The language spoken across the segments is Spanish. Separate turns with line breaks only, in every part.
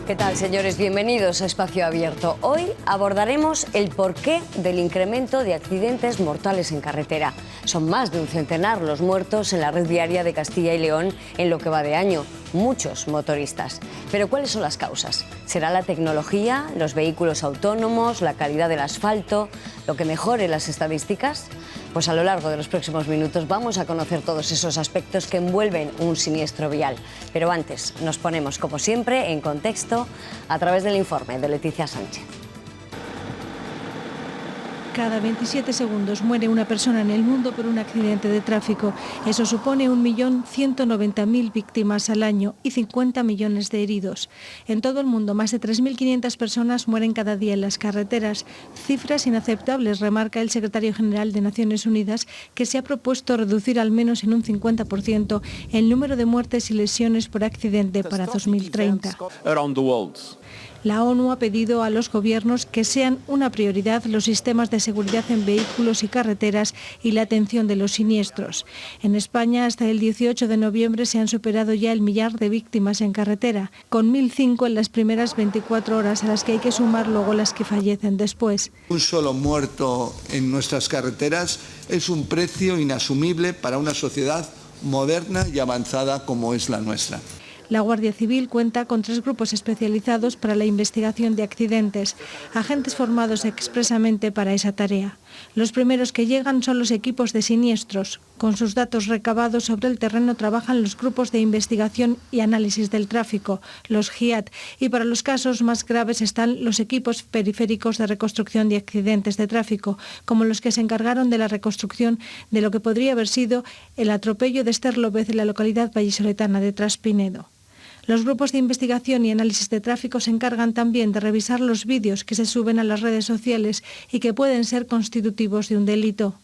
¿Qué tal, señores? Bienvenidos a Espacio Abierto. Hoy abordaremos el porqué del incremento de accidentes mortales en carretera. Son más de un centenar los muertos en la red viaria de Castilla y León en lo que va de año. Muchos motoristas. Pero ¿cuáles son las causas? ¿Será la tecnología, los vehículos autónomos, la calidad del asfalto, lo que mejore las estadísticas? Pues a lo largo de los próximos minutos vamos a conocer todos esos aspectos que envuelven un siniestro vial. Pero antes nos ponemos, como siempre, en contexto a través del informe de Leticia Sánchez.
Cada 27 segundos muere una persona en el mundo por un accidente de tráfico. Eso supone 1.190.000 víctimas al año y 50 millones de heridos. En todo el mundo, más de 3.500 personas mueren cada día en las carreteras. Cifras inaceptables, remarca el secretario general de Naciones Unidas, que se ha propuesto reducir al menos en un 50% el número de muertes y lesiones por accidente para 2030. La ONU ha pedido a los gobiernos que sean una prioridad los sistemas de seguridad en vehículos y carreteras y la atención de los siniestros. En España, hasta el 18 de noviembre se han superado ya el millar de víctimas en carretera, con 1.005 en las primeras 24 horas, a las que hay que sumar luego las que fallecen después.
Un solo muerto en nuestras carreteras es un precio inasumible para una sociedad moderna y avanzada como es la nuestra.
La Guardia Civil cuenta con 3 grupos especializados para la investigación de accidentes, agentes formados expresamente para esa tarea. Los primeros que llegan son los equipos de siniestros. Con sus datos recabados sobre el terreno trabajan los grupos de investigación y análisis del tráfico, los GIAT, y para los casos más graves están los equipos periféricos de reconstrucción de accidentes de tráfico, como los que se encargaron de la reconstrucción de lo que podría haber sido el atropello de Esther López en la localidad vallisoletana de Traspinedo. Los grupos de investigación y análisis de tráfico se encargan también de revisar los vídeos que se suben a las redes sociales y que pueden ser constitutivos de un delito.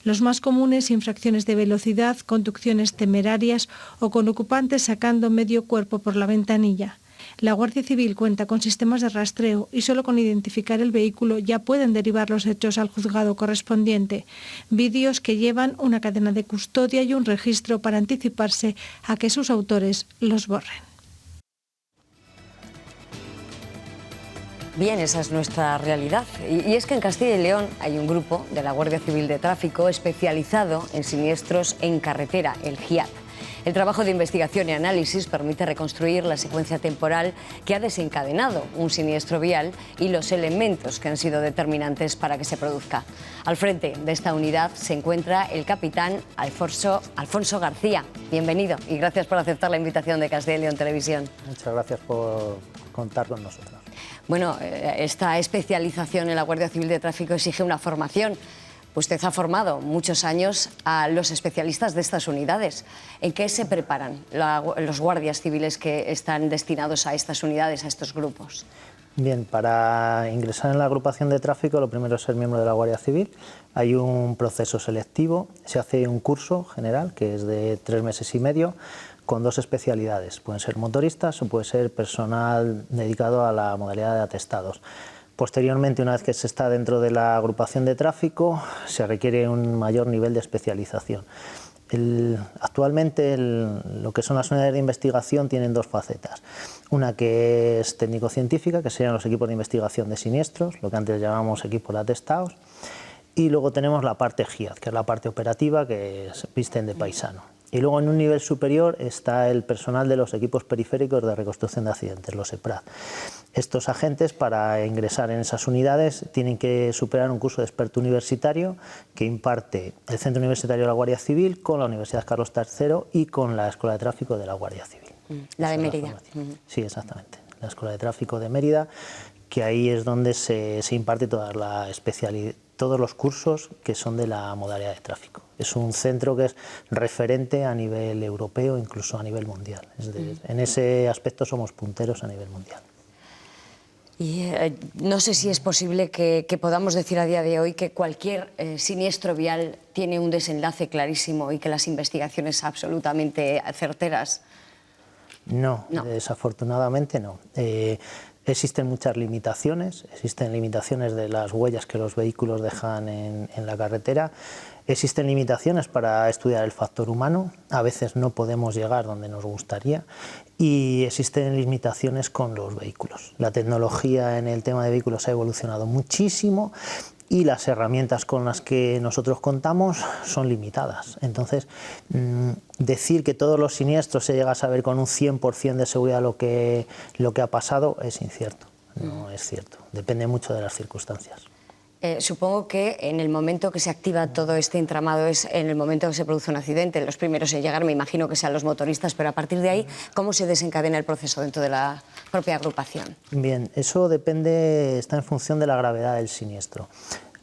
Los más comunes, infracciones de velocidad, conducciones temerarias o con ocupantes sacando medio cuerpo por la ventanilla. La Guardia Civil cuenta con sistemas de rastreo y solo con identificar el vehículo ya pueden derivar los hechos al juzgado correspondiente. Vídeos que llevan una cadena de custodia y un registro para anticiparse a que sus autores los borren.
Bien, esa es nuestra realidad. Y es que en Castilla y León hay un grupo de la Guardia Civil de Tráfico especializado en siniestros en carretera, el GIAT. El trabajo de investigación y análisis permite reconstruir la secuencia temporal que ha desencadenado un siniestro vial y los elementos que han sido determinantes para que se produzca. Al frente de esta unidad se encuentra el capitán Alfonso García. Bienvenido y gracias por aceptar la invitación de Castilla y León Televisión.
Muchas gracias por contar con nosotros.
Bueno, esta especialización en la Guardia Civil de Tráfico exige una formación. Usted ha formado muchos años a los especialistas de estas unidades. ¿En qué se preparan los guardias civiles que están destinados a estas unidades, a estos grupos?
Bien, para ingresar en la agrupación de tráfico lo primero es ser miembro de la Guardia Civil. Hay un proceso selectivo, se hace un curso general que es de 3 meses y medio con 2 especialidades. Pueden ser motoristas o puede ser personal dedicado a la modalidad de atestados. Posteriormente, una vez que se está dentro de la agrupación de tráfico, se requiere un mayor nivel de especialización. Actualmente lo que son las unidades de investigación tienen 2 facetas. Una que es técnico-científica, que serían los equipos de investigación de siniestros, lo que antes llamábamos equipos de atestados, y luego tenemos la parte GIAT, que es la parte operativa, que se visten de paisano. Y luego en un nivel superior está el personal de los equipos periféricos de reconstrucción de accidentes, los EPRAD. Estos agentes, para ingresar en esas unidades, tienen que superar un curso de experto universitario que imparte el Centro Universitario de la Guardia Civil con la Universidad Carlos III y con la Escuela de Tráfico de la Guardia Civil.
La de Mérida.
Sí, exactamente. La Escuela de Tráfico de Mérida, que ahí es donde se imparte todos los cursos que son de la modalidad de tráfico. Es un centro que es referente a nivel europeo, incluso a nivel mundial. En ese aspecto somos punteros a nivel mundial.
Y no sé si es posible que podamos decir a día de hoy que cualquier siniestro vial tiene un desenlace clarísimo y que las investigaciones absolutamente certeras.
No, desafortunadamente no. Existen muchas limitaciones, existen limitaciones de las huellas que los vehículos dejan en la carretera. Existen limitaciones para estudiar el factor humano, a veces no podemos llegar donde nos gustaría y existen limitaciones con los vehículos. La tecnología en el tema de vehículos ha evolucionado muchísimo y las herramientas con las que nosotros contamos son limitadas. Entonces, decir que todos los siniestros se llega a saber con un 100% de seguridad lo que ha pasado es incierto, no es cierto, depende mucho de las circunstancias.
Supongo que en el momento que se activa todo este entramado es en el momento que se produce un accidente. Los primeros en llegar me imagino que sean los motoristas, pero a partir de ahí, ¿cómo se desencadena el proceso dentro de la propia agrupación?
Bien, eso depende, está en función de la gravedad del siniestro.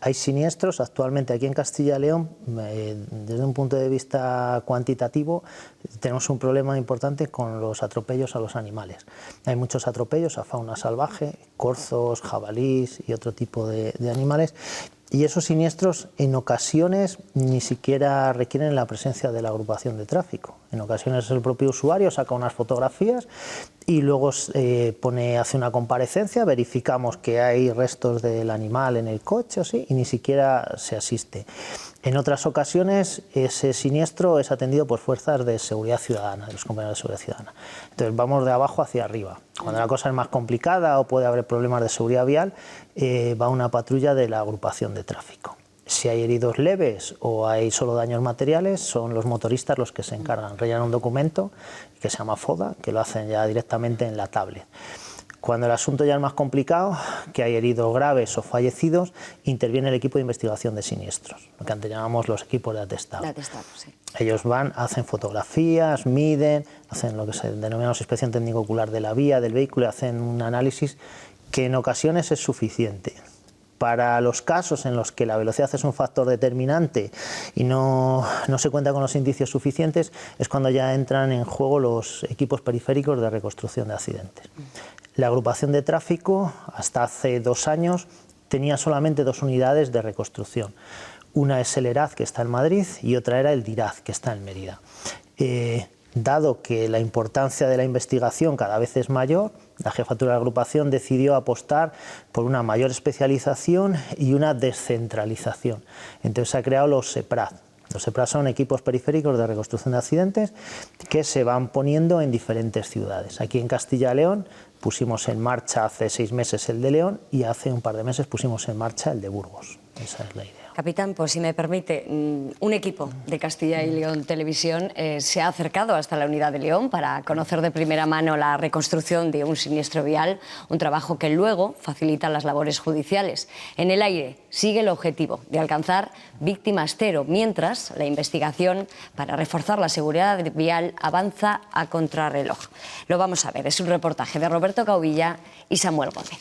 Hay siniestros actualmente aquí en Castilla y León, desde un punto de vista cuantitativo, tenemos un problema importante con los atropellos a los animales. Hay muchos atropellos a fauna salvaje, corzos, jabalís y otro tipo de animales. Y esos siniestros en ocasiones ni siquiera requieren la presencia de la agrupación de tráfico. En ocasiones el propio usuario saca unas fotografías y luego hace una comparecencia, verificamos que hay restos del animal en el coche y ni siquiera se asiste. En otras ocasiones ese siniestro es atendido por fuerzas de seguridad ciudadana, de los compañeros de seguridad ciudadana. Entonces vamos de abajo hacia arriba. Cuando la cosa es más complicada o puede haber problemas de seguridad vial, va una patrulla de la agrupación de tráfico. Si hay heridos leves o hay solo daños materiales, son los motoristas los que se encargan. Rellenan un documento que se llama FODA, que lo hacen ya directamente en la tablet. Cuando el asunto ya es más complicado, que hay heridos graves o fallecidos, interviene el equipo de investigación de siniestros, lo que antes llamamos los equipos de atestado.
Sí.
Ellos van, hacen fotografías, miden, hacen lo que se denomina inspección técnico-ocular de la vía, del vehículo, y hacen un análisis que en ocasiones es suficiente. Para los casos en los que la velocidad es un factor determinante y no se cuenta con los indicios suficientes, es cuando ya entran en juego los equipos periféricos de reconstrucción de accidentes. La agrupación de tráfico, hasta hace 2 años, tenía solamente 2 unidades de reconstrucción. Una es el ERAZ, que está en Madrid, y otra era el DIRAZ, que está en Mérida. Dado que la importancia de la investigación cada vez es mayor, la jefatura de la agrupación decidió apostar por una mayor especialización y una descentralización. Entonces se ha creado los SEPRAZ. Los SEPRAZ son equipos periféricos de reconstrucción de accidentes que se van poniendo en diferentes ciudades. Aquí en Castilla y León pusimos en marcha hace 6 meses el de León y hace un par de meses pusimos en marcha el de Burgos. Esa es la idea.
Capitán, pues si me permite, un equipo de Castilla y León Televisión se ha acercado hasta la unidad de León para conocer de primera mano la reconstrucción de un siniestro vial, un trabajo que luego facilita las labores judiciales. En el aire sigue el objetivo de alcanzar víctimas cero, mientras la investigación para reforzar la seguridad vial avanza a contrarreloj. Lo vamos a ver, es un reportaje de Roberto Caubilla y Samuel Gómez.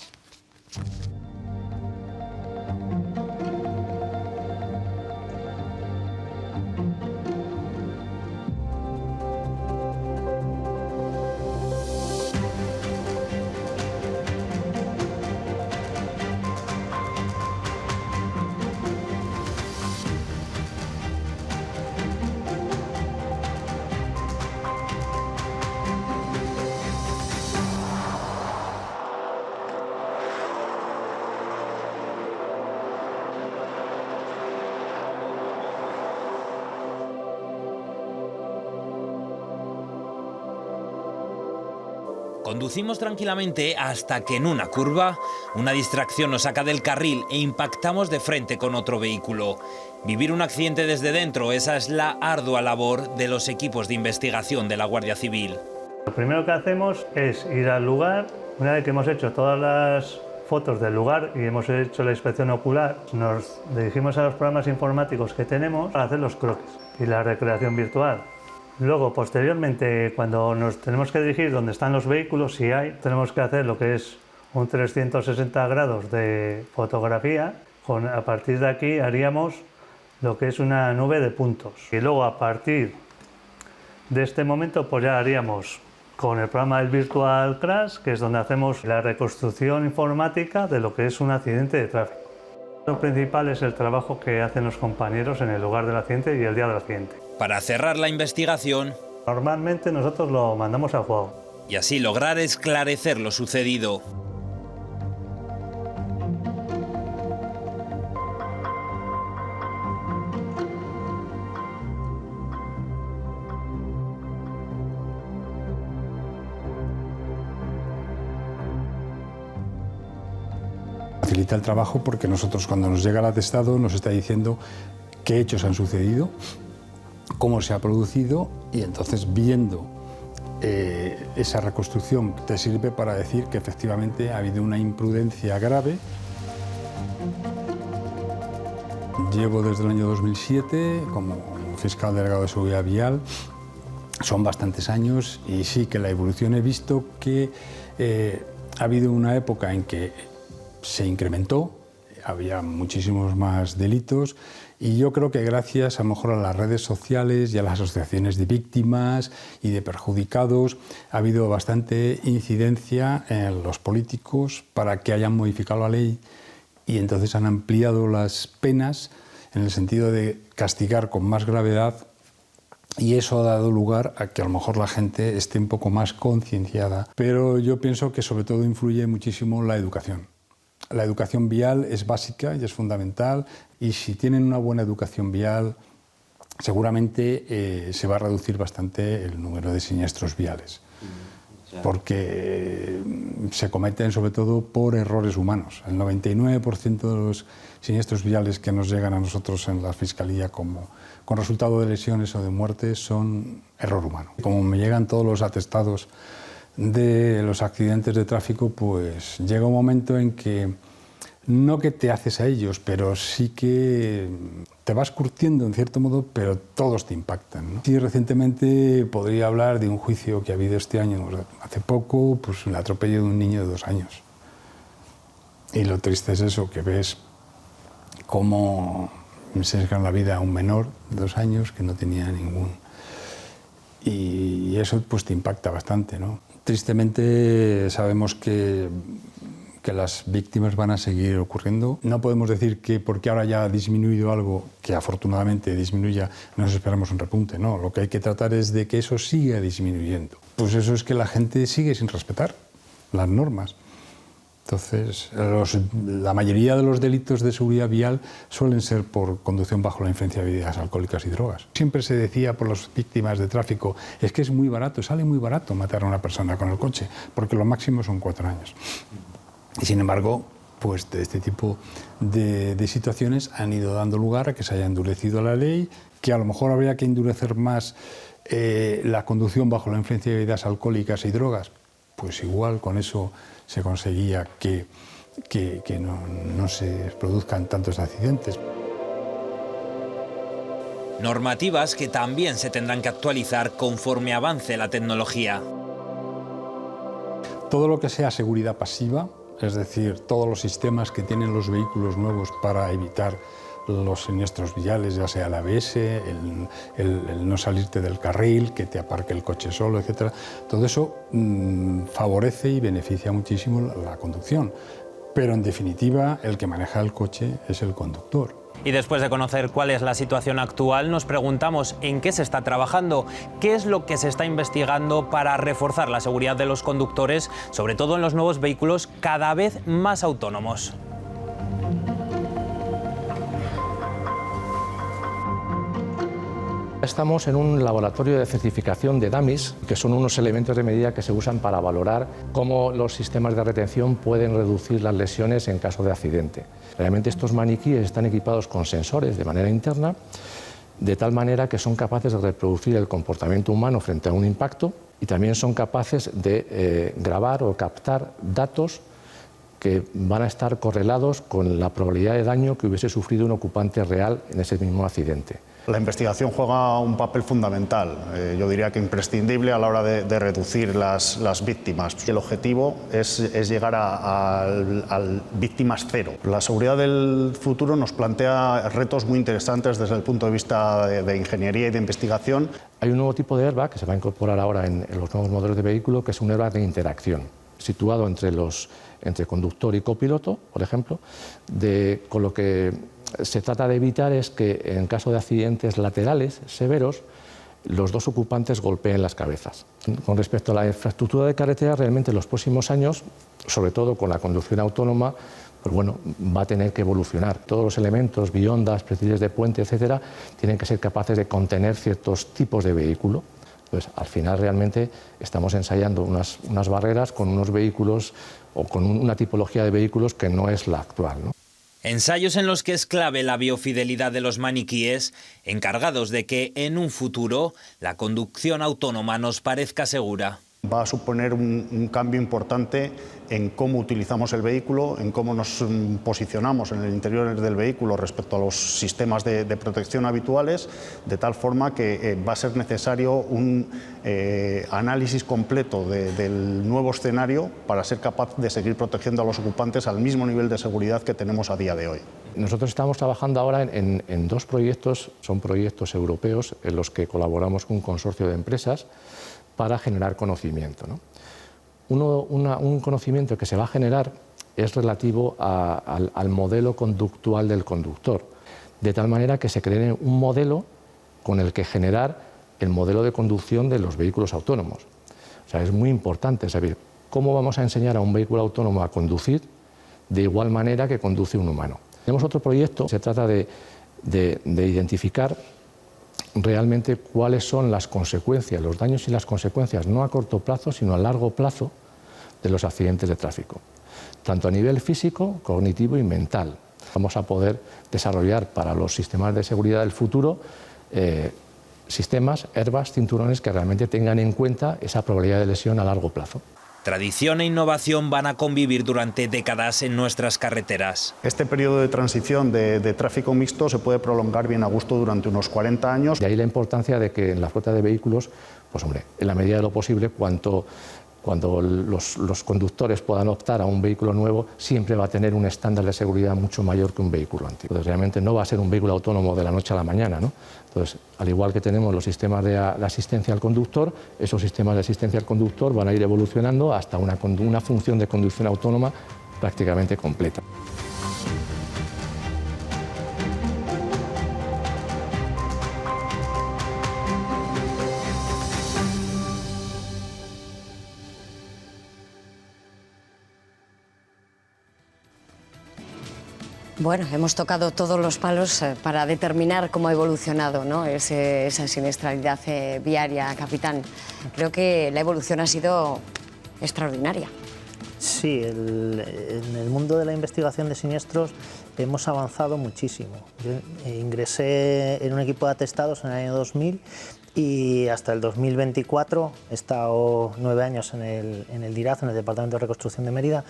Conducimos tranquilamente hasta que en una curva, una distracción nos saca del carril e impactamos de frente con otro vehículo. Vivir un accidente desde dentro, esa es la ardua labor de los equipos de investigación de la Guardia Civil.
Lo primero que hacemos es ir al lugar. Una vez que hemos hecho todas las fotos del lugar y hemos hecho la inspección ocular, nos dirigimos a los programas informáticos que tenemos para hacer los croquis y la recreación virtual. Luego, posteriormente, cuando nos tenemos que dirigir donde están los vehículos, si hay, tenemos que hacer lo que es un 360 grados de fotografía. A partir de aquí haríamos lo que es una nube de puntos. Y luego, a partir de este momento, pues ya haríamos con el programa del Virtual Crash, que es donde hacemos la reconstrucción informática de lo que es un accidente de tráfico. Lo principal es el trabajo que hacen los compañeros en el lugar del accidente y el día del accidente.
Para cerrar la investigación,
normalmente nosotros lo mandamos al juego.
Y así lograr esclarecer lo sucedido.
facilita el trabajo porque nosotros, cuando nos llega el atestado, nos está diciendo qué hechos han sucedido, cómo se ha producido, y entonces, viendo esa reconstrucción, te sirve para decir que efectivamente ha habido una imprudencia grave. Llevo desde el año 2007 como fiscal delegado de seguridad vial. Son bastantes años y sí que la evolución he visto que ha habido una época en que se incrementó, había muchísimos más delitos, y yo creo que gracias a lo mejor a las redes sociales y a las asociaciones de víctimas y de perjudicados ha habido bastante incidencia en los políticos para que hayan modificado la ley, y entonces han ampliado las penas en el sentido de castigar con más gravedad, y eso ha dado lugar a que a lo mejor la gente esté un poco más concienciada. Pero yo pienso que sobre todo influye muchísimo la educación. La educación vial es básica y es fundamental, y si tienen una buena educación vial, seguramente se va a reducir bastante el número de siniestros viales, porque se cometen sobre todo por errores humanos. El 99% de los siniestros viales que nos llegan a nosotros en la Fiscalía con resultado de lesiones o de muertes son error humano. Como me llegan todos los atestados de los accidentes de tráfico, pues llega un momento en que no que te haces a ellos, pero sí que te vas curtiendo en cierto modo, pero todos te impactan, ¿no? Sí, recientemente podría hablar de un juicio que ha habido este año, hace poco, pues el atropello de un niño de 2 años. Y lo triste es eso, que ves cómo se sesgan la vida a un menor de 2 años que no tenía ningún... Y eso pues te impacta bastante, ¿no? Tristemente sabemos que las víctimas van a seguir ocurriendo. No podemos decir que porque ahora ya ha disminuido algo, que afortunadamente disminuya, nos esperamos un repunte. No, lo que hay que tratar es de que eso siga disminuyendo. Pues eso es que la gente sigue sin respetar las normas. Entonces, la mayoría de los delitos de seguridad vial suelen ser por conducción bajo la influencia de bebidas alcohólicas y drogas. Siempre se decía por las víctimas de tráfico, es que es muy barato, sale muy barato matar a una persona con el coche, porque lo máximo son 4 años. Y sin embargo, pues de este tipo de situaciones han ido dando lugar a que se haya endurecido la ley, que a lo mejor habría que endurecer más la conducción bajo la influencia de bebidas alcohólicas y drogas. Pues igual con eso se conseguía que no se produzcan tantos accidentes.
Normativas que también se tendrán que actualizar conforme avance la tecnología.
Todo lo que sea seguridad pasiva, es decir, todos los sistemas que tienen los vehículos nuevos para evitar los siniestros viales, ya sea el ABS, el no salirte del carril, que te aparque el coche solo, etc. Todo eso favorece y beneficia muchísimo la conducción. Pero en definitiva, el que maneja el coche es el conductor.
Y después de conocer cuál es la situación actual, nos preguntamos en qué se está trabajando, qué es lo que se está investigando para reforzar la seguridad de los conductores, sobre todo en los nuevos vehículos cada vez más autónomos.
Estamos en un laboratorio de certificación de dummies, que son unos elementos de medida que se usan para valorar cómo los sistemas de retención pueden reducir las lesiones en caso de accidente. Realmente estos maniquíes están equipados con sensores de manera interna, de tal manera que son capaces de reproducir el comportamiento humano frente a un impacto, y también son capaces de grabar o captar datos que van a estar correlados con la probabilidad de daño que hubiese sufrido un ocupante real en ese mismo accidente.
La investigación juega un papel fundamental, yo diría que imprescindible a la hora de reducir las víctimas. El objetivo es llegar al víctimas cero. La seguridad del futuro nos plantea retos muy interesantes desde el punto de vista de ingeniería y de investigación.
Hay un nuevo tipo de airbag que se va a incorporar ahora en los nuevos modelos de vehículo, que es un airbag de interacción, situado entre conductor y copiloto, por ejemplo, con lo que se trata de evitar es que en caso de accidentes laterales severos los dos ocupantes golpeen las cabezas. Con respecto a la infraestructura de carretera, realmente en los próximos años, sobre todo con la conducción autónoma, pues bueno, va a tener que evolucionar. Todos los elementos, biondas, perfiles de puente, etcétera, tienen que ser capaces de contener ciertos tipos de vehículo. Entonces, al final realmente estamos ensayando unas barreras con unos vehículos o con una tipología de vehículos que no es la actual, ¿no?
Ensayos en los que es clave la biofidelidad de los maniquíes, encargados de que en un futuro la conducción autónoma nos parezca segura.
Va a suponer un cambio importante en cómo utilizamos el vehículo, en cómo nos posicionamos en el interior del vehículo respecto a los sistemas de protección habituales, de tal forma que va a ser necesario un análisis completo del nuevo escenario para ser capaz de seguir protegiendo a los ocupantes al mismo nivel de seguridad que tenemos a día de hoy.
Nosotros estamos trabajando ahora en dos proyectos, son proyectos europeos en los que colaboramos con un consorcio de empresas para generar conocimiento, ¿no? Un conocimiento que se va a generar es relativo al modelo conductual del conductor, de tal manera que se cree un modelo con el que generar el modelo de conducción de los vehículos autónomos. O sea, es muy importante saber cómo vamos a enseñar a un vehículo autónomo a conducir de igual manera que conduce un humano. Tenemos otro proyecto, se trata de identificar realmente cuáles son las consecuencias, los daños y las consecuencias, no a corto plazo, sino a largo plazo, de los accidentes de tráfico, tanto a nivel físico, cognitivo y mental. Vamos a poder desarrollar para los sistemas de seguridad del futuro sistemas, airbags, cinturones que realmente tengan en cuenta esa probabilidad de lesión a largo plazo.
Tradición e innovación van a convivir durante décadas en nuestras carreteras.
Este periodo de transición de tráfico mixto se puede prolongar bien a gusto durante unos 40 años.
De ahí la importancia de que en la flota de vehículos, pues hombre, en la medida de lo posible, cuando los conductores puedan optar a un vehículo nuevo, siempre va a tener un estándar de seguridad mucho mayor que un vehículo antiguo. Entonces, realmente no va a ser un vehículo autónomo de la noche a la mañana, ¿no? Entonces, al igual que tenemos los sistemas de asistencia al conductor, esos sistemas de asistencia al conductor van a ir evolucionando hasta una función de conducción autónoma prácticamente completa.
Bueno, hemos tocado todos los palos para determinar cómo ha evolucionado, ¿no?, esa siniestralidad viaria, capitán. Creo que la evolución ha sido extraordinaria.
Sí, en el mundo de la investigación de siniestros hemos avanzado muchísimo. Yo ingresé en un equipo de atestados en el año 2000 y hasta el 2024 he estado 9 años en el DIRAZ, en el Departamento de Reconstrucción de Mérida,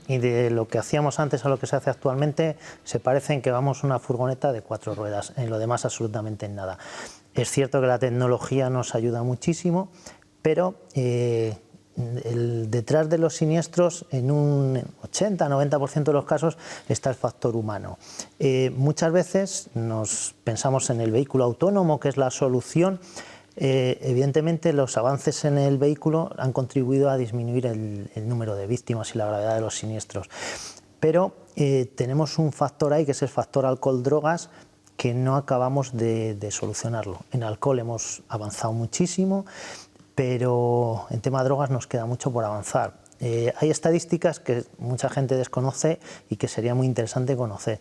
y de lo que hacíamos antes a lo que se hace actualmente se parece en que vamos una furgoneta de 4 ruedas, en lo demás absolutamente en nada. Es cierto que la tecnología nos ayuda muchísimo, pero detrás de los siniestros, en un 80-90% de los casos, está el factor humano. Muchas veces nos pensamos en el vehículo autónomo, que es la solución. Evidentemente, los avances en el vehículo han contribuido a disminuir el número de víctimas y la gravedad de los siniestros. Pero tenemos un factor ahí, que es el factor alcohol-drogas, que no acabamos de solucionarlo. En alcohol hemos avanzado muchísimo, pero en tema de drogas nos queda mucho por avanzar. Hay estadísticas que mucha gente desconoce y que sería muy interesante conocer.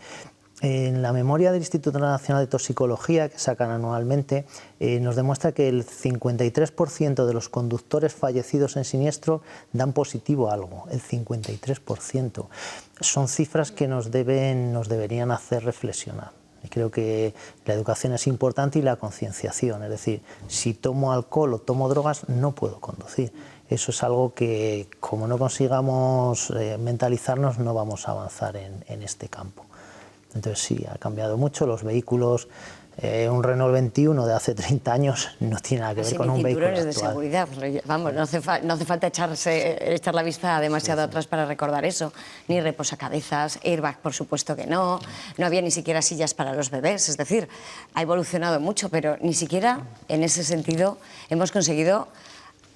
En la memoria del Instituto Nacional de Toxicología, que sacan anualmente, nos demuestra que el 53% de los conductores fallecidos en siniestro dan positivo a algo, el 53%. Son cifras que nos deberían hacer reflexionar. Y creo que la educación es importante y la concienciación, es decir, si tomo alcohol o tomo drogas no puedo conducir. Eso es algo que, como no consigamos mentalizarnos, no vamos a avanzar en este campo. Entonces sí, ha cambiado mucho. Los vehículos, un Renault 21 de hace 30 años no tiene nada que ver con un vehículo actual.
De seguridad, vamos, no hace falta echar la vista demasiado atrás para recordar eso. Ni reposacabezas, airbag, por supuesto que no había ni siquiera sillas para los bebés. Es decir, ha evolucionado mucho, pero ni siquiera en ese sentido hemos conseguido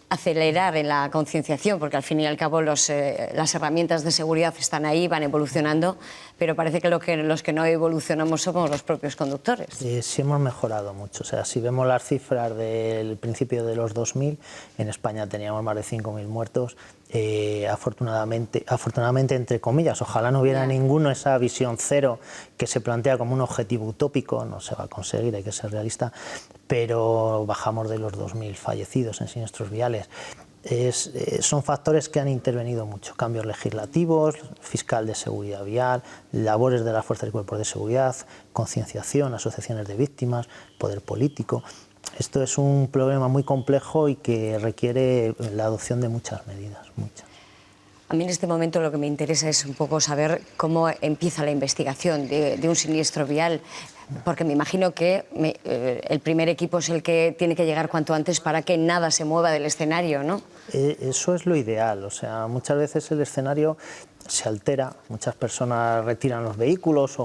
acelerar en la concienciación, porque al fin y al cabo las herramientas de seguridad están ahí, van evolucionando, pero parece que los que no evolucionamos somos los propios conductores.
Sí, hemos mejorado mucho. O sea, si vemos las cifras del principio de los 2000, en España teníamos más de 5.000 muertos. Afortunadamente, entre comillas, ojalá no hubiera ninguno, esa visión cero que se plantea como un objetivo utópico, no se va a conseguir, hay que ser realista, pero bajamos de los 2.000 fallecidos en siniestros viales. Son factores que han intervenido mucho, cambios legislativos, fiscal de seguridad vial, labores de las fuerzas y cuerpos de seguridad, concienciación, asociaciones de víctimas, poder político. Esto es un problema muy complejo y que requiere la adopción de muchas medidas, muchas.
A mí en este momento lo que me interesa es un poco saber cómo empieza la investigación de un siniestro vial, porque me imagino que el primer equipo es el que tiene que llegar cuanto antes para que nada se mueva del escenario, ¿no?
Eso es lo ideal, o sea, muchas veces el escenario se altera, muchas personas retiran los vehículos,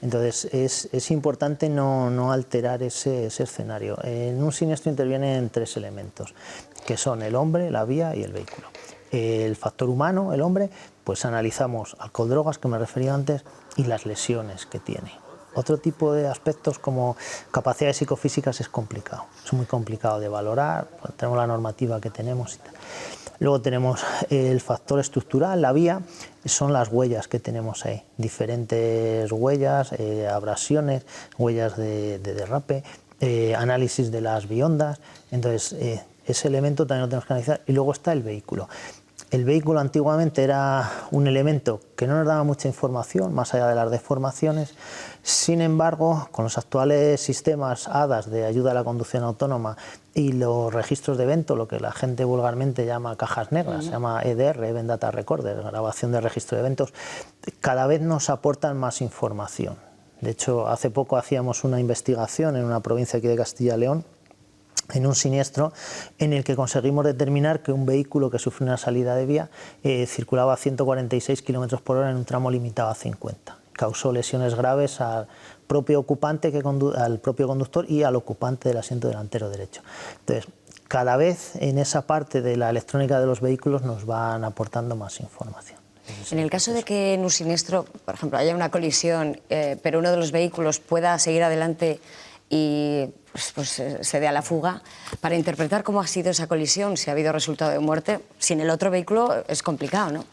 entonces es importante no alterar ese escenario. En un siniestro intervienen 3 elementos, que son el hombre, la vía y el vehículo. El factor humano, el hombre, pues analizamos alcohol, drogas, que me refería antes, y las lesiones que tiene. Otro tipo de aspectos como capacidades psicofísicas es complicado, es muy complicado de valorar, tenemos la normativa que tenemos y tal. Luego tenemos el factor estructural, la vía, son las huellas que tenemos ahí, diferentes huellas, abrasiones, huellas de derrape, análisis de las biondas, entonces ese elemento también lo tenemos que analizar. Y luego está el vehículo. El vehículo antiguamente era un elemento que no nos daba mucha información, más allá de las deformaciones. Sin embargo, con los actuales sistemas ADAS de ayuda a la conducción autónoma y los registros de evento, lo que la gente vulgarmente llama cajas negras, se llama EDR, Event Data Recorder, grabación de registro de eventos, cada vez nos aportan más información. De hecho, hace poco hacíamos una investigación en una provincia aquí de Castilla y León, en un siniestro en el que conseguimos determinar que un vehículo que sufrió una salida de vía circulaba a 146 km por hora en un tramo limitado a 50. Causó lesiones graves al propio ocupante, al propio conductor y al ocupante del asiento delantero derecho. Entonces, cada vez en esa parte de la electrónica de los vehículos nos van aportando más información.
En el caso de que en un siniestro, por ejemplo, haya una colisión, pero uno de los vehículos pueda seguir adelante y pues se dé a la fuga, para interpretar cómo ha sido esa colisión, si ha habido resultado de muerte, sin el otro vehículo es complicado, ¿no?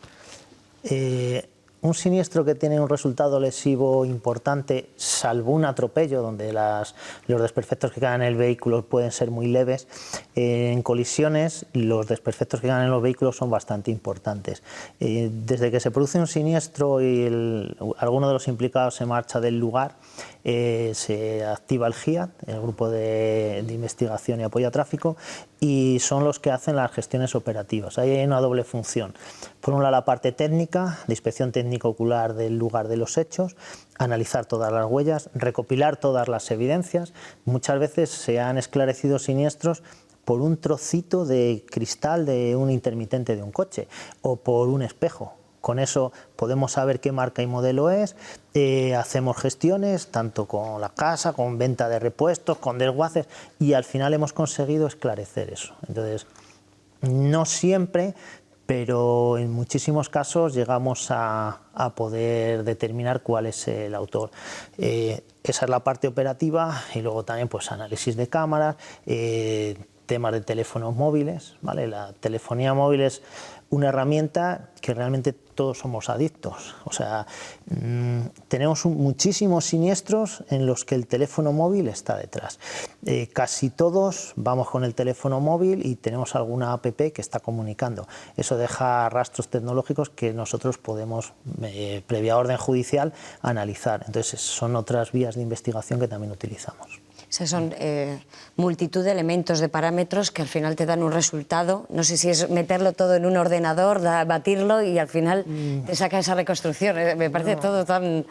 Un siniestro que tiene un resultado lesivo importante, salvo un atropello, donde los desperfectos que quedan en el vehículo pueden ser muy leves, en colisiones los desperfectos que quedan en los vehículos son bastante importantes. Desde que se produce un siniestro y alguno de los implicados se marcha del lugar, se activa el GIAT, el Grupo de Investigación y Apoyo a Tráfico, y son los que hacen las gestiones operativas. Ahí hay una doble función. Por un lado, la parte técnica, de inspección técnica ocular del lugar de los hechos, analizar todas las huellas, recopilar todas las evidencias. Muchas veces se han esclarecido siniestros por un trocito de cristal de un intermitente de un coche o por un espejo. Con eso podemos saber qué marca y modelo es, hacemos gestiones tanto con la casa, con venta de repuestos, con desguaces, y al final hemos conseguido esclarecer eso. Entonces, no siempre, pero en muchísimos casos llegamos a poder determinar cuál es el autor. Esa es la parte operativa, y luego también pues análisis de cámaras, temas de teléfonos móviles, ¿vale? La telefonía móvil es una herramienta que realmente todos somos adictos. O sea, tenemos muchísimos siniestros en los que el teléfono móvil está detrás. Casi todos vamos con el teléfono móvil y tenemos alguna app que está comunicando. Eso deja rastros tecnológicos que nosotros podemos, previa orden judicial, analizar. Entonces, son otras vías de investigación que también utilizamos.
O sea, son multitud de elementos, de parámetros que al final te dan un resultado. No sé si es meterlo todo en un ordenador, batirlo y al final te saca esa reconstrucción. Me parece todo tan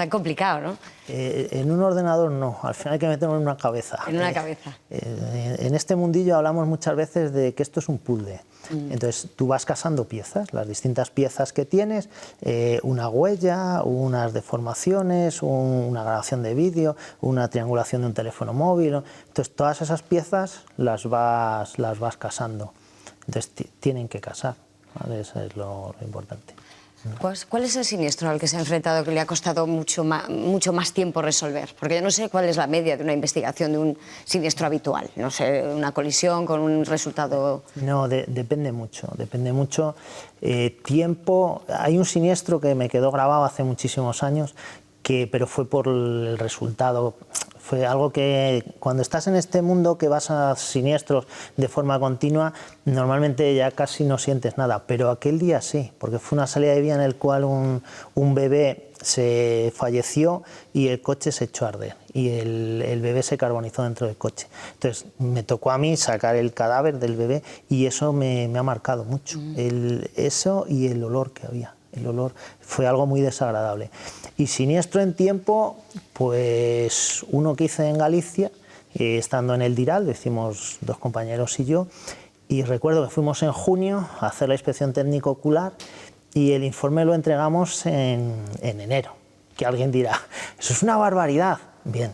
complicado, ¿no?
En un ordenador no, al final hay que meterlo en una cabeza.
En una cabeza.
En este mundillo hablamos muchas veces de que esto es un puzzle. Entonces tú vas casando piezas, las distintas piezas que tienes, una huella, unas deformaciones, una grabación de vídeo, una triangulación de un teléfono móvil. Entonces todas esas piezas las vas casando. Entonces tienen que casar, ¿vale? Eso es lo importante.
¿Cuál es el siniestro al que se ha enfrentado que le ha costado mucho más tiempo resolver? Porque yo no sé cuál es la media de una investigación de un siniestro habitual. No sé, una colisión con un resultado...
No, depende mucho. Tiempo... Hay un siniestro que me quedó grabado hace muchísimos años, pero fue por el resultado... Fue algo que cuando estás en este mundo que vas a siniestros de forma continua, normalmente ya casi no sientes nada, pero aquel día sí, porque fue una salida de vía en el cual un bebé se falleció y el coche se echó a arder y el bebé se carbonizó dentro del coche. Entonces me tocó a mí sacar el cadáver del bebé y eso me ha marcado mucho, eso y el olor que había. El olor fue algo muy desagradable. Y siniestro en tiempo, pues uno que hice en Galicia, estando en el Diral, lo hicimos 2 compañeros y yo, y recuerdo que fuimos en junio a hacer la inspección técnico ocular y el informe lo entregamos en enero. Que alguien dirá, eso es una barbaridad. Bien,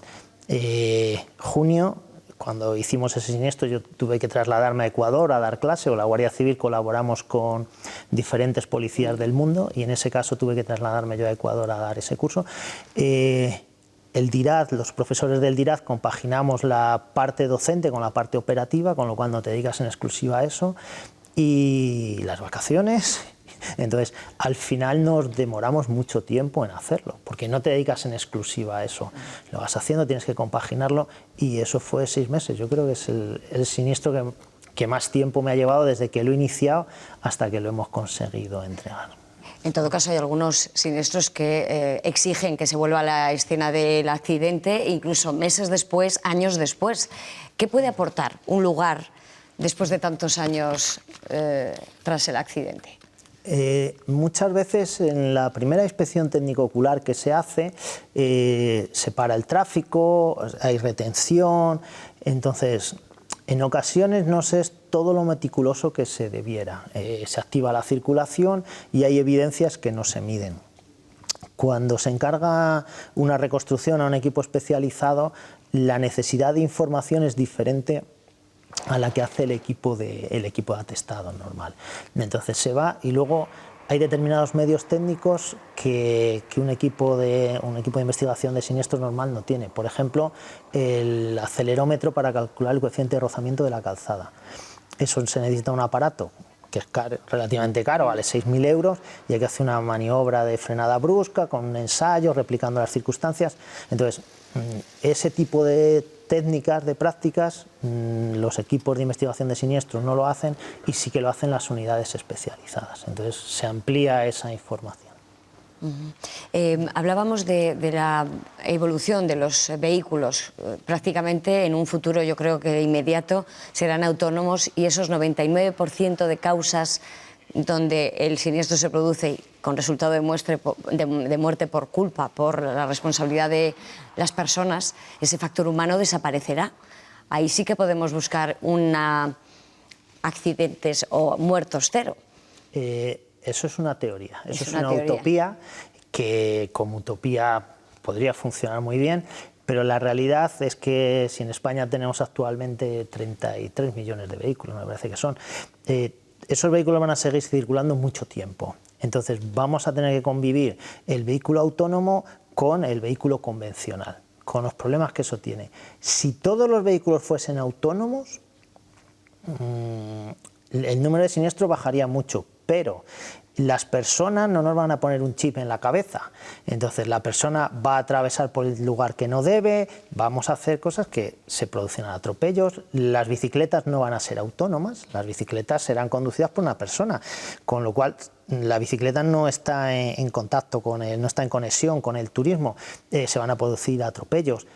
junio, cuando hicimos ese siniestro, yo tuve que trasladarme a Ecuador a dar clase, o la Guardia Civil colaboramos con diferentes policías del mundo, y en ese caso tuve que trasladarme yo a Ecuador a dar ese curso. El DIRAD, los profesores del DIRAD compaginamos la parte docente con la parte operativa, con lo cual no te dedicas en exclusiva a eso, y las vacaciones. Entonces, al final nos demoramos mucho tiempo en hacerlo, porque no te dedicas en exclusiva a eso. Lo vas haciendo, tienes que compaginarlo, y eso fue 6 meses. Yo creo que es el siniestro que más tiempo me ha llevado desde que lo he iniciado hasta que lo hemos conseguido entregar.
En todo caso, hay algunos siniestros que exigen que se vuelva a la escena del accidente, incluso meses después, años después. ¿Qué puede aportar un lugar después de tantos años tras el accidente?
Muchas veces en la primera inspección técnico-ocular que se hace, se para el tráfico, hay retención, entonces en ocasiones no se es todo lo meticuloso que se debiera. Se activa la circulación y hay evidencias que no se miden. Cuando se encarga una reconstrucción a un equipo especializado, la necesidad de información es diferente a la que hace el equipo de atestado normal. Entonces se va y luego hay determinados medios técnicos que un equipo de investigación de siniestros normal no tiene. Por ejemplo, el acelerómetro para calcular el coeficiente de rozamiento de la calzada. Eso se necesita un aparato que es relativamente caro, vale 6.000 euros, y hay que hacer una maniobra de frenada brusca con un ensayo, replicando las circunstancias. Entonces, ese tipo de técnicas, de prácticas, los equipos de investigación de siniestros no lo hacen, y sí que lo hacen las unidades especializadas. Entonces se amplía esa información.
Hablábamos de la evolución de los vehículos. Prácticamente en un futuro, yo creo que inmediato, serán autónomos, y esos 99% de causas donde el siniestro se produce con resultado de muerte por culpa, por la responsabilidad de las personas, ese factor humano desaparecerá. Ahí sí que podemos buscar accidentes o muertos cero.
Eso es una teoría, eso es una utopía que como utopía podría funcionar muy bien, pero la realidad es que si en España tenemos actualmente 33 millones de vehículos, me parece que son, esos vehículos van a seguir circulando mucho tiempo. Entonces vamos a tener que convivir el vehículo autónomo con el vehículo convencional, con los problemas que eso tiene. Si todos los vehículos fuesen autónomos, el número de siniestros bajaría mucho, pero las personas no nos van a poner un chip en la cabeza. Entonces la persona va a atravesar por el lugar que no debe, vamos a hacer cosas que se producen atropellos. Las bicicletas no van a ser autónomas, las bicicletas serán conducidas por una persona, con lo cual la bicicleta no está en contacto con no está en conexión con el turismo, se van a producir atropellos.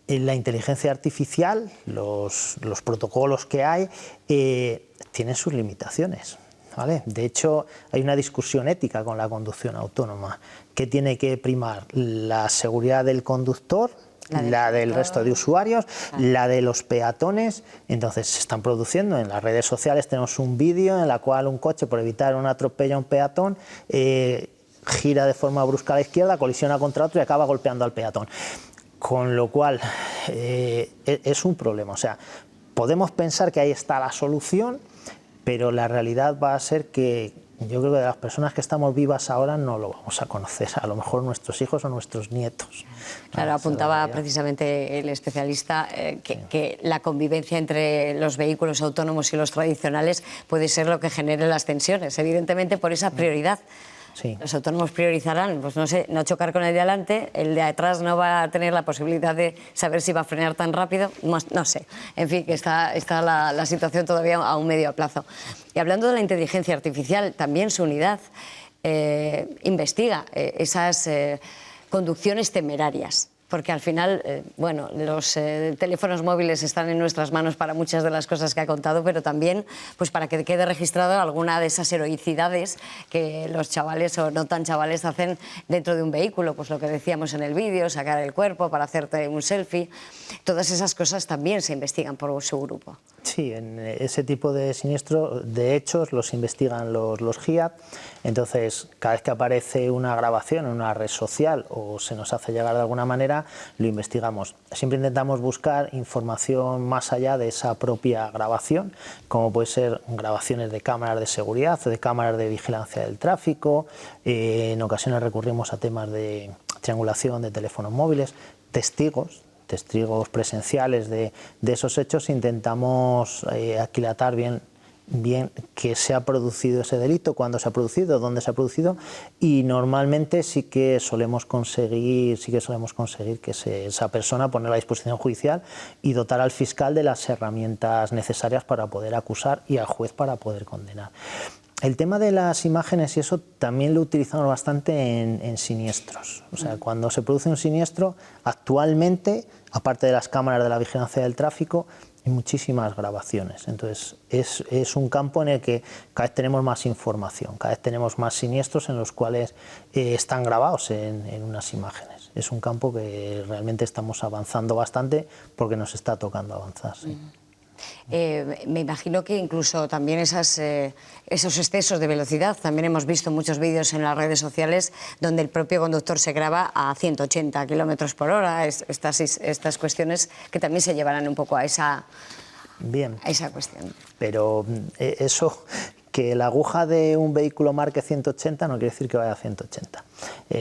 En la inteligencia artificial, los protocolos que hay tienen sus limitaciones, ¿vale? De hecho, hay una discusión ética con la conducción autónoma. ¿Qué tiene que primar? ¿La seguridad del conductor? ¿La del resto de usuarios? ¿La de los peatones? Entonces se están produciendo en las redes sociales, tenemos un vídeo en el cual un coche, por evitar un atropello a un peatón, gira de forma brusca a la izquierda, colisiona contra otro y acaba golpeando al peatón. Con lo cual es un problema. O sea, podemos pensar que ahí está la solución, pero la realidad va a ser que yo creo que de las personas que estamos vivas ahora no lo vamos a conocer, a lo mejor nuestros hijos o nuestros nietos.
Claro, apuntaba precisamente el especialista que la convivencia entre los vehículos autónomos y los tradicionales puede ser lo que genere las tensiones, evidentemente por esa prioridad
Sí.
Los autónomos priorizarán, pues no sé, no chocar con el de adelante, el de atrás no va a tener la posibilidad de saber si va a frenar tan rápido, no sé. En fin, que está la situación todavía a un medio plazo. Y hablando de la inteligencia artificial, también su unidad investiga esas conducciones temerarias. Porque al final, bueno, los teléfonos móviles están en nuestras manos para muchas de las cosas que ha contado, pero también pues para que quede registrado alguna de esas heroicidades que los chavales o no tan chavales hacen dentro de un vehículo. Pues lo que decíamos en el vídeo, sacar el cuerpo para hacerte un selfie. Todas esas cosas también se investigan por su grupo.
Sí, en ese tipo de siniestros, de hechos, los investigan los GIAT. Entonces, cada vez que aparece una grabación en una red social o se nos hace llegar de alguna manera, lo investigamos. Siempre intentamos buscar información más allá de esa propia grabación, como puede ser grabaciones de cámaras de seguridad o de cámaras de vigilancia del tráfico. En ocasiones recurrimos a temas de triangulación de teléfonos móviles, testigos presenciales de esos hechos. Intentamos aquilatar bien que se ha producido ese delito, cuándo se ha producido, dónde se ha producido, y normalmente sí que solemos conseguir que esa persona poner a disposición judicial y dotar al fiscal de las herramientas necesarias para poder acusar y al juez para poder condenar. El tema de las imágenes y eso también lo utilizamos bastante en siniestros. O sea, cuando se produce un siniestro, actualmente, aparte de las cámaras de la vigilancia del tráfico, hay muchísimas grabaciones. Entonces, es un campo en el que cada vez tenemos más información, cada vez tenemos más siniestros en los cuales están grabados en unas imágenes. Es un campo que realmente estamos avanzando bastante porque nos está tocando avanzar. Sí.
Me imagino que incluso también esos excesos de velocidad, también hemos visto muchos vídeos en las redes sociales donde el propio conductor se graba a 180 km por hora, estas cuestiones que también se llevarán un poco a esa cuestión.
Pero eso, que la aguja de un vehículo marque 180 no quiere decir que vaya a 180.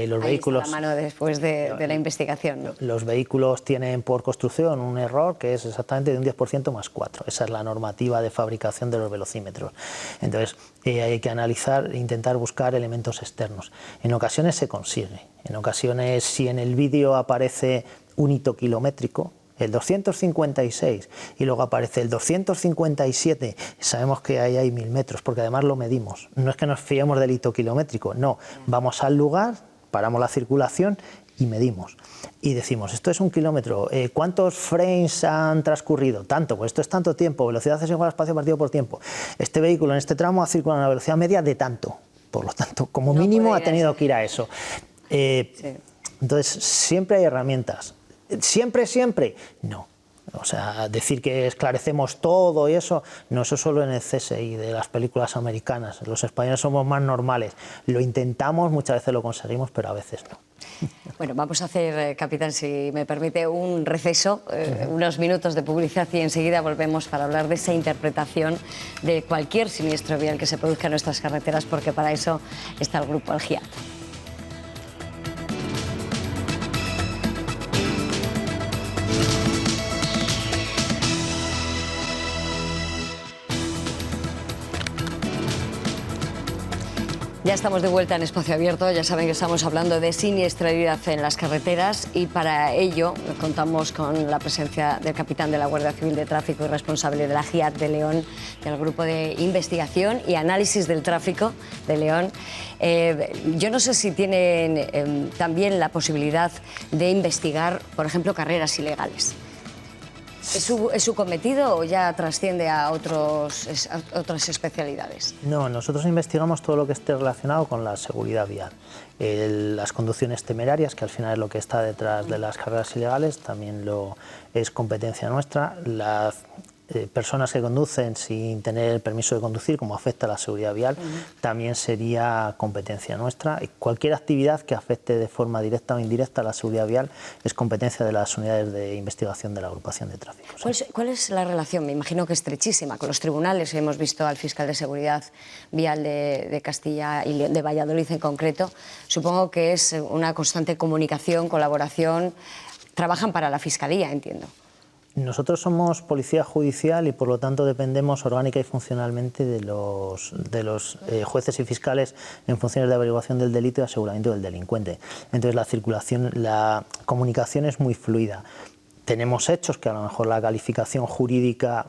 Los vehículos,
está la mano después de la investigación, ¿no?
Los vehículos tienen por construcción un error que es exactamente de un 10% más 4. Esa es la normativa de fabricación de los velocímetros. Entonces hay que analizar e intentar buscar elementos externos. En ocasiones se consigue. En ocasiones, si en el vídeo aparece un hito kilométrico, el 256, y luego aparece el 257, sabemos que ahí hay 1000 metros, porque además lo medimos. No es que nos fiemos del hito kilométrico, no. Vamos al lugar, paramos la circulación y medimos. Y decimos, esto es 1 kilómetro, ¿cuántos frames han transcurrido? Tanto, pues esto es tanto tiempo, velocidad es igual a espacio partido por tiempo. Este vehículo en este tramo ha circulado a una velocidad media de tanto, por lo tanto, como mínimo ha tenido que ir a eso. Entonces, siempre hay herramientas. ¿Siempre? No. O sea, decir que esclarecemos todo y eso, no, eso solo en el CSI de las películas americanas. Los españoles somos más normales. Lo intentamos, muchas veces lo conseguimos, pero a veces no.
Bueno, vamos a hacer, capitán, si me permite, un receso, unos minutos de publicidad y enseguida volvemos para hablar de esa interpretación de cualquier siniestro vial que se produzca en nuestras carreteras, porque para eso está el grupo El GIAT. Ya estamos de vuelta en Espacio Abierto, ya saben que estamos hablando de siniestralidad en las carreteras y para ello contamos con la presencia del capitán de la Guardia Civil de Tráfico y responsable de la GIAT de León, del Grupo de Investigación y Análisis del Tráfico de León. Yo no sé si tienen también la posibilidad de investigar, por ejemplo, carreras ilegales. ¿Es su cometido o ya trasciende a otras especialidades?
No, nosotros investigamos todo lo que esté relacionado con la seguridad vial. Las conducciones temerarias, que al final es lo que está detrás de las carreras ilegales, también es competencia nuestra. Las personas que conducen sin tener el permiso de conducir, como afecta a la seguridad vial, también sería competencia nuestra. Y cualquier actividad que afecte de forma directa o indirecta a la seguridad vial es competencia de las unidades de investigación de la agrupación de tráfico. ¿Sí?
¿Cuál es la relación? Me imagino que estrechísima con los tribunales. Hemos visto al fiscal de seguridad vial de Castilla y León, de Valladolid en concreto. Supongo que es una constante comunicación, colaboración. Trabajan para la fiscalía, entiendo.
Nosotros somos policía judicial y por lo tanto dependemos orgánica y funcionalmente de los jueces y fiscales en funciones de averiguación del delito y aseguramiento del delincuente. Entonces la comunicación es muy fluida. Tenemos hechos que a lo mejor la calificación jurídica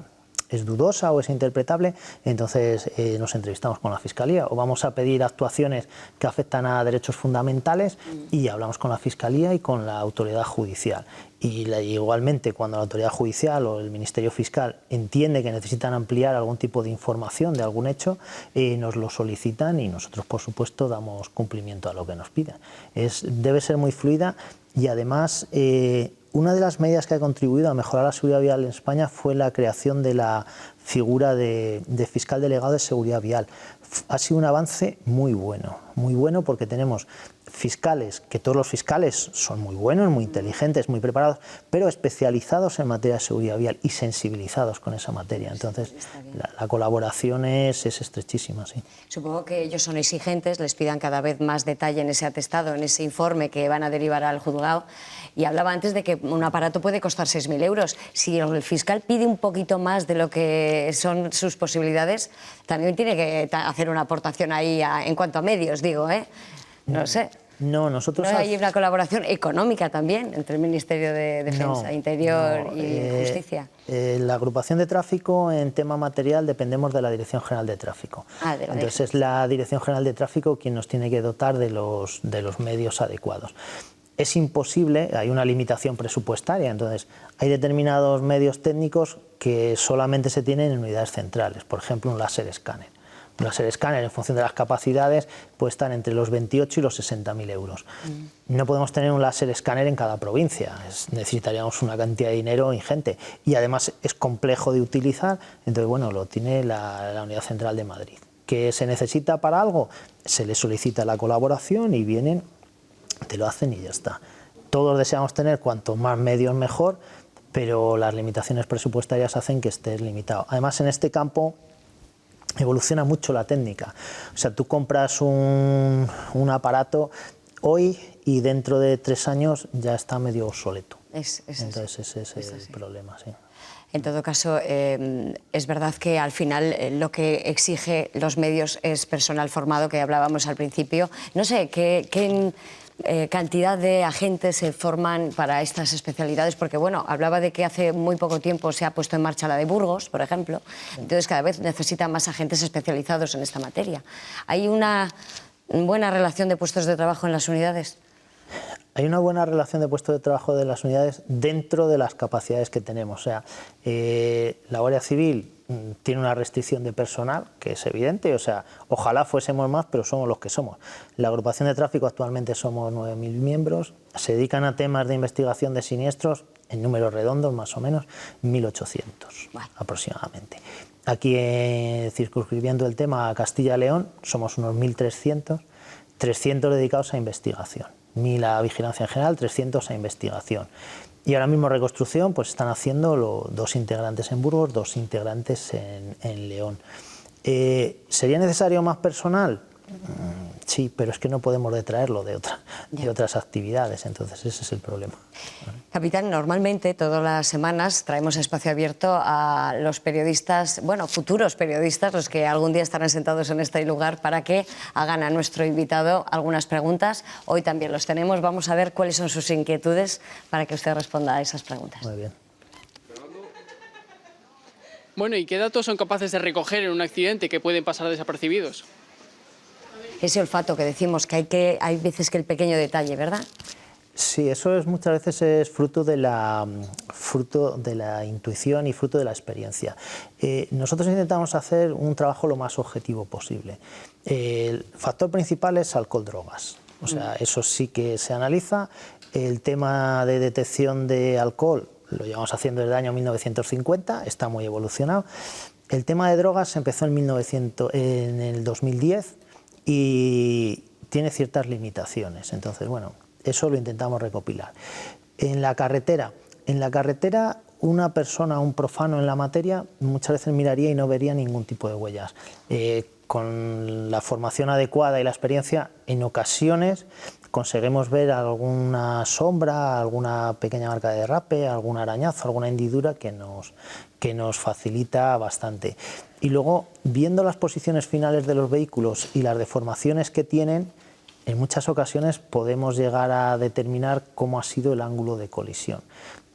es dudosa o es interpretable, entonces nos entrevistamos con la Fiscalía o vamos a pedir actuaciones que afectan a derechos fundamentales y hablamos con la Fiscalía y con la autoridad judicial. Y igualmente cuando la autoridad judicial o el Ministerio Fiscal entiende que necesitan ampliar algún tipo de información de algún hecho, nos lo solicitan y nosotros por supuesto damos cumplimiento a lo que nos pidan. Debe ser muy fluida y además una de las medidas que ha contribuido a mejorar la seguridad vial en España fue la creación de la figura de fiscal delegado de seguridad vial. Ha sido un avance muy bueno porque tenemos fiscales, que todos los fiscales son muy buenos, muy inteligentes, muy preparados, pero especializados en materia de seguridad vial y sensibilizados con esa materia. Entonces, la colaboración es estrechísima, sí.
Supongo que ellos son exigentes, les pidan cada vez más detalle en ese atestado, en ese informe que van a derivar al juzgado. Y hablaba antes de que un aparato puede costar 6.000 euros. Si el fiscal pide un poquito más de lo que son sus posibilidades, también tiene que hacer una aportación ahí en cuanto a medios, digo, ¿eh? No sé.
No, nosotros...
¿No hay una colaboración económica también entre el Ministerio de Defensa, Interior y Justicia?
La agrupación de tráfico en tema material dependemos de la Dirección General de Tráfico. Entonces es la Dirección General de Tráfico quien nos tiene que dotar de los medios adecuados. Es imposible, hay una limitación presupuestaria, entonces hay determinados medios técnicos que solamente se tienen en unidades centrales, por ejemplo un láser escáner. Un láser escáner, en función de las capacidades, puede estar entre los 28 y los 60.000 euros. No podemos tener un láser escáner en cada provincia, necesitaríamos una cantidad de dinero ingente y además es complejo de utilizar, entonces bueno, lo tiene la Unidad Central de Madrid. ¿Que se necesita para algo? Se le solicita la colaboración y vienen, te lo hacen y ya está. Todos deseamos tener cuanto más medios mejor, pero las limitaciones presupuestarias hacen que estés limitado. Además, en este campo evoluciona mucho la técnica. O sea, tú compras un aparato hoy y dentro de 3 años ya está medio obsoleto. Entonces ese es el problema, sí.
En todo caso, es verdad que al final lo que exige los medios es personal formado, que hablábamos al principio. No sé, ¿qué cantidad de agentes se forman para estas especialidades? Porque, bueno, hablaba de que hace muy poco tiempo se ha puesto en marcha la de Burgos, por ejemplo. Entonces, cada vez necesitan más agentes especializados en esta materia. ¿Hay una buena relación de puestos de trabajo en las unidades?
Hay una buena relación de puestos de trabajo de las unidades dentro de las capacidades que tenemos. O sea, la Guardia Civil tiene una restricción de personal, que es evidente, o sea, ojalá fuésemos más, pero somos los que somos. La agrupación de tráfico actualmente somos 9.000 miembros, se dedican a temas de investigación de siniestros, en números redondos más o menos, 1.800 aproximadamente. Aquí, circunscribiendo el tema a Castilla-León, somos unos 1.300, 300 dedicados a investigación. 1.000 a vigilancia en general, 300 a investigación. Y ahora mismo reconstrucción, pues están haciendo 2 integrantes en Burgos, 2 integrantes en León. ¿Sería necesario más personal? Sí, pero es que no podemos detraerlo de otras actividades, entonces ese es el problema.
Capitán, normalmente todas las semanas traemos Espacio Abierto a los periodistas, bueno, futuros periodistas, los que algún día estarán sentados en este lugar, para que hagan a nuestro invitado algunas preguntas. Hoy también los tenemos, vamos a ver cuáles son sus inquietudes para que usted responda a esas preguntas.
Muy bien.
Bueno, ¿y qué datos son capaces de recoger en un accidente que pueden pasar desapercibidos?
Ese olfato que decimos, que hay veces que el pequeño detalle, ¿verdad?
Sí, eso muchas veces es fruto de la intuición y fruto de la experiencia. Nosotros intentamos hacer un trabajo lo más objetivo posible. El factor principal es alcohol-drogas, o sea, eso sí que se analiza. El tema de detección de alcohol lo llevamos haciendo desde el año 1950, está muy evolucionado. El tema de drogas empezó en el 2010 y tiene ciertas limitaciones, entonces, bueno, eso lo intentamos recopilar. En la carretera, una persona, un profano en la materia, muchas veces miraría y no vería ningún tipo de huellas. Con la formación adecuada y la experiencia, en ocasiones conseguimos ver alguna sombra, alguna pequeña marca de derrape, algún arañazo, alguna hendidura que nos facilita bastante. Y luego, viendo las posiciones finales de los vehículos y las deformaciones que tienen, en muchas ocasiones podemos llegar a determinar cómo ha sido el ángulo de colisión.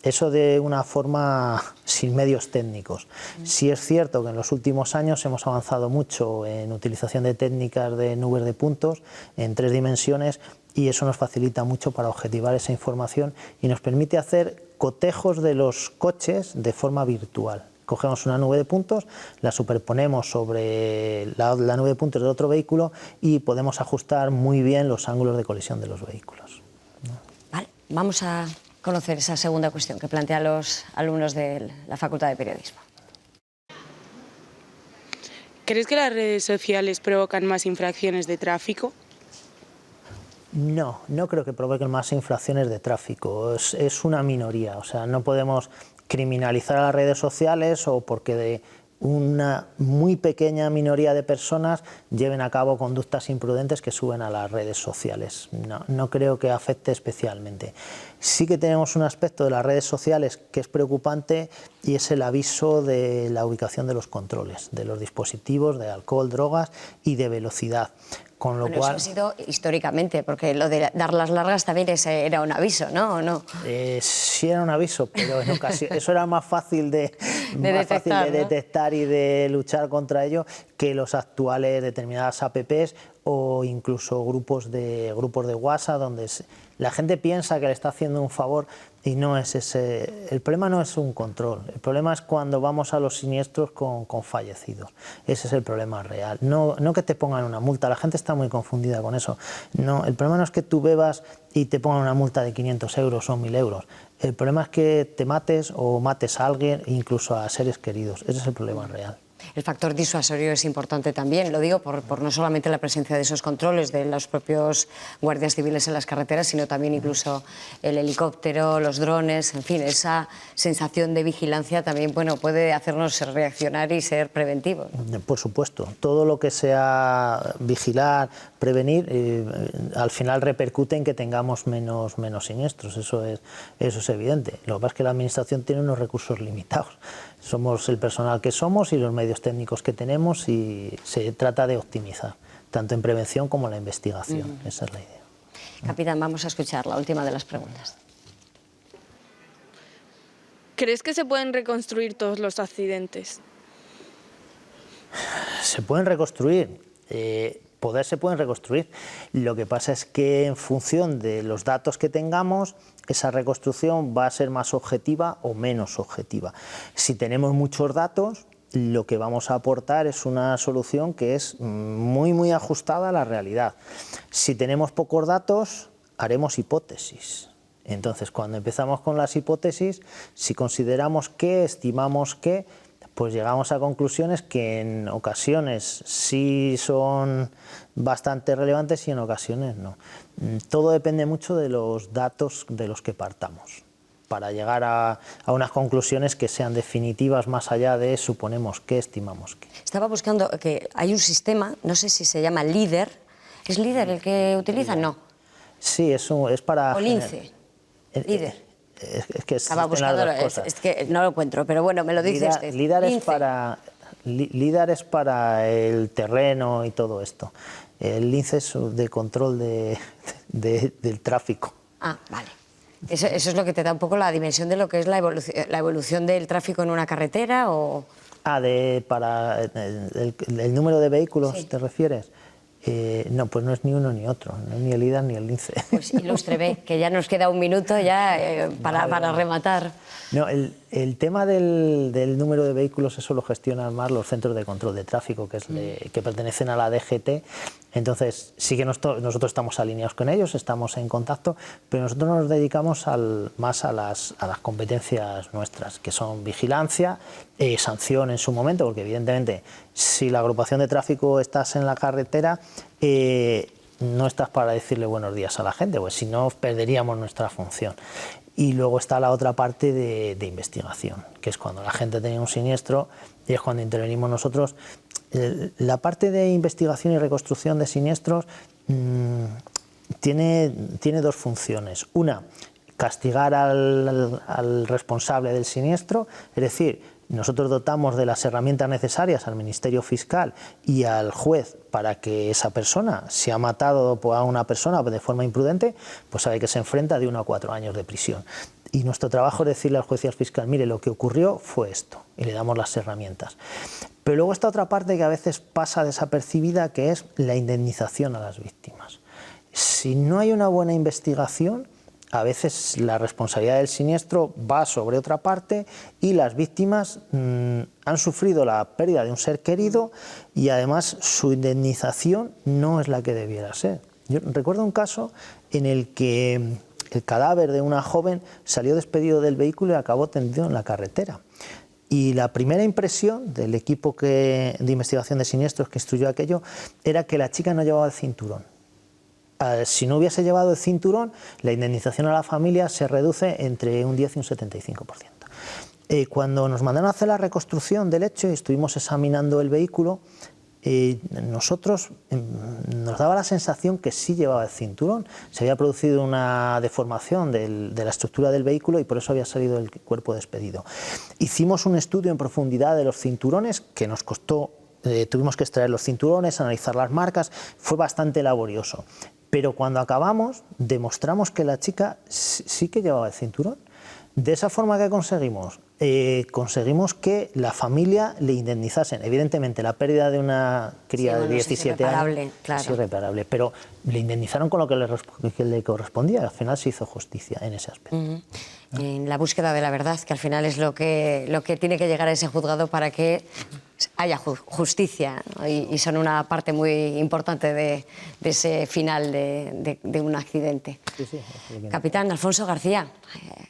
Eso de una forma sin medios técnicos. Sí es cierto que en los últimos años hemos avanzado mucho en utilización de técnicas de nubes de puntos en 3 dimensiones y eso nos facilita mucho para objetivar esa información y nos permite hacer cotejos de los coches de forma virtual. Cogemos una nube de puntos, la superponemos sobre la nube de puntos de otro vehículo y podemos ajustar muy bien los ángulos de colisión de los vehículos.
Vale, vamos a conocer esa segunda cuestión que plantean los alumnos de la Facultad de Periodismo.
¿Crees que las redes sociales provocan más infracciones de tráfico?
No, no creo que provoquen más infracciones de tráfico, es una minoría, o sea, no podemos criminalizar a las redes sociales o porque de una muy pequeña minoría de personas lleven a cabo conductas imprudentes que suben a las redes sociales. No creo que afecte especialmente. Sí que tenemos un aspecto de las redes sociales que es preocupante y es el aviso de la ubicación de los controles, de los dispositivos, de alcohol, drogas y de velocidad. Con lo cual,
eso ha sido históricamente, porque lo de dar las largas también era un aviso, ¿no? ¿O no?
Sí era un aviso, pero en ocasiones eso era más fácil de detectar y de luchar contra ello que los actuales determinadas apps o incluso grupos de WhatsApp donde la gente piensa que le está haciendo un favor y no es ese. El problema no es un control, el problema es cuando vamos a los siniestros con fallecidos. Ese es el problema real. No que te pongan una multa, la gente está muy confundida con eso. No, el problema no es que tú bebas y te pongan una multa de 500 euros o 1.000 euros. El problema es que te mates o mates a alguien, incluso a seres queridos. Ese es el problema real.
El factor disuasorio es importante también, lo digo por no solamente la presencia de esos controles de los propios guardias civiles en las carreteras, sino también incluso el helicóptero, los drones, en fin, esa sensación de vigilancia también puede hacernos reaccionar y ser preventivos.
Por supuesto, todo lo que sea vigilar, prevenir, al final repercute en que tengamos menos siniestros, eso es evidente. Lo que pasa es que la Administración tiene unos recursos limitados. Somos el personal que somos y los medios técnicos que tenemos y se trata de optimizar, tanto en prevención como en la investigación. Esa es la idea.
Capitán, vamos a escuchar la última de las preguntas.
¿Crees que se pueden reconstruir todos los accidentes?
Se pueden reconstruir. Se pueden reconstruir. Lo que pasa es que en función de los datos que tengamos, esa reconstrucción va a ser más objetiva o menos objetiva. Si tenemos muchos datos, lo que vamos a aportar es una solución que es muy ajustada a la realidad. Si tenemos pocos datos, haremos hipótesis. Entonces, cuando empezamos con las hipótesis, si consideramos que, estimamos que, pues llegamos a conclusiones que en ocasiones sí son bastante relevantes y en ocasiones no. Todo depende mucho de los datos de los que partamos para llegar a unas conclusiones que sean definitivas más allá de suponemos que, estimamos que.
Estaba buscando que hay un sistema, no sé si se llama LIDAR. ¿Es LIDAR el que utilizan? No.
Sí, es para...
O LINCE. LIDAR.
Es que
estaba buscando, es que no lo encuentro, pero bueno, me lo dice
LIDAR es para el terreno y todo esto. El LINCE es de control del tráfico.
Ah, vale. ¿Eso es lo que te da un poco la dimensión de lo que es la evolución del tráfico en una carretera? O...
para el número de vehículos, sí. ¿Te refieres? No, pues no es ni uno ni otro, no es ni el LIDAR ni el LINCE.
Pues ilústreme, que ya nos queda un minuto ya para rematar.
No, el tema del número de vehículos, eso lo gestionan más los centros de control de tráfico, que pertenecen a la DGT. Entonces, sí que nosotros estamos alineados con ellos, estamos en contacto, pero nosotros nos dedicamos más a las competencias nuestras, que son vigilancia, sanción en su momento, porque evidentemente, si la agrupación de tráfico estás en la carretera, no estás para decirle buenos días a la gente, pues si no perderíamos nuestra función. Y luego está la otra parte de investigación, que es cuando la gente tenía un siniestro y es cuando intervenimos nosotros. La parte de investigación y reconstrucción de siniestros tiene dos funciones. Una, castigar al responsable del siniestro, es decir, nosotros dotamos de las herramientas necesarias al Ministerio Fiscal y al juez para que esa persona, si ha matado a una persona de forma imprudente, pues sabe que se enfrenta de 1 a 4 años de prisión. Y nuestro trabajo es decirle al juez y al fiscal, mire, lo que ocurrió fue esto, y le damos las herramientas. Pero luego está otra parte que a veces pasa desapercibida, que es la indemnización a las víctimas. Si no hay una buena investigación, a veces la responsabilidad del siniestro va sobre otra parte y las víctimas han sufrido la pérdida de un ser querido y además su indemnización no es la que debiera ser. Yo recuerdo un caso en el que el cadáver de una joven salió despedido del vehículo y acabó tendido en la carretera. Y la primera impresión del equipo de investigación de siniestros que instruyó aquello era que la chica no llevaba el cinturón. Si no hubiese llevado el cinturón, la indemnización a la familia se reduce entre un 10 y un 75%. Cuando nos mandaron a hacer la reconstrucción del hecho y estuvimos examinando el vehículo, nosotros nos daba la sensación que sí llevaba el cinturón. Se había producido una deformación de la estructura del vehículo y por eso había salido el cuerpo despedido. Hicimos un estudio en profundidad de los cinturones que nos costó, tuvimos que extraer los cinturones, analizar las marcas, fue bastante laborioso. Pero cuando acabamos, demostramos que la chica sí que llevaba el cinturón. De esa forma, ¿qué conseguimos? Conseguimos que la familia le indemnizasen. Evidentemente, la pérdida de una cría de 17 años es irreparable, pero le indemnizaron con lo que le correspondía. Al final se hizo justicia en ese aspecto.
En la búsqueda de la verdad, que al final es lo que tiene que llegar a ese juzgado para que haya justicia, ¿no? Y son una parte muy importante de ese final de un accidente. Sí, Capitán Alfonso García,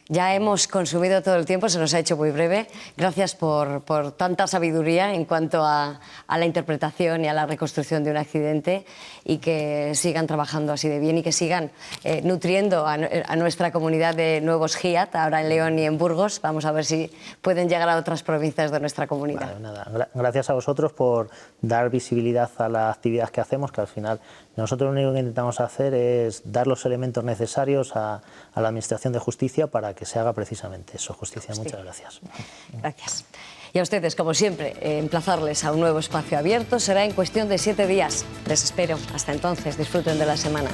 ya hemos consumido todo el tiempo, se nos ha hecho muy breve. Gracias por tanta sabiduría en cuanto a la interpretación y a la reconstrucción de un accidente, y que sigan trabajando así de bien y que sigan nutriendo a nuestra comunidad de nuevos GIAT, ahora en León y en Burgos. Vamos a ver si pueden llegar a otras provincias de nuestra comunidad.
Vale, nada. Gracias a vosotros por dar visibilidad a la actividad que hacemos, que al final nosotros lo único que intentamos hacer es dar los elementos necesarios a la Administración de Justicia para que se haga precisamente eso, justicia. Muchas gracias.
Gracias. Y a ustedes, como siempre, emplazarles a un nuevo espacio abierto será en cuestión de 7 días. Les espero. Hasta entonces, disfruten de la semana.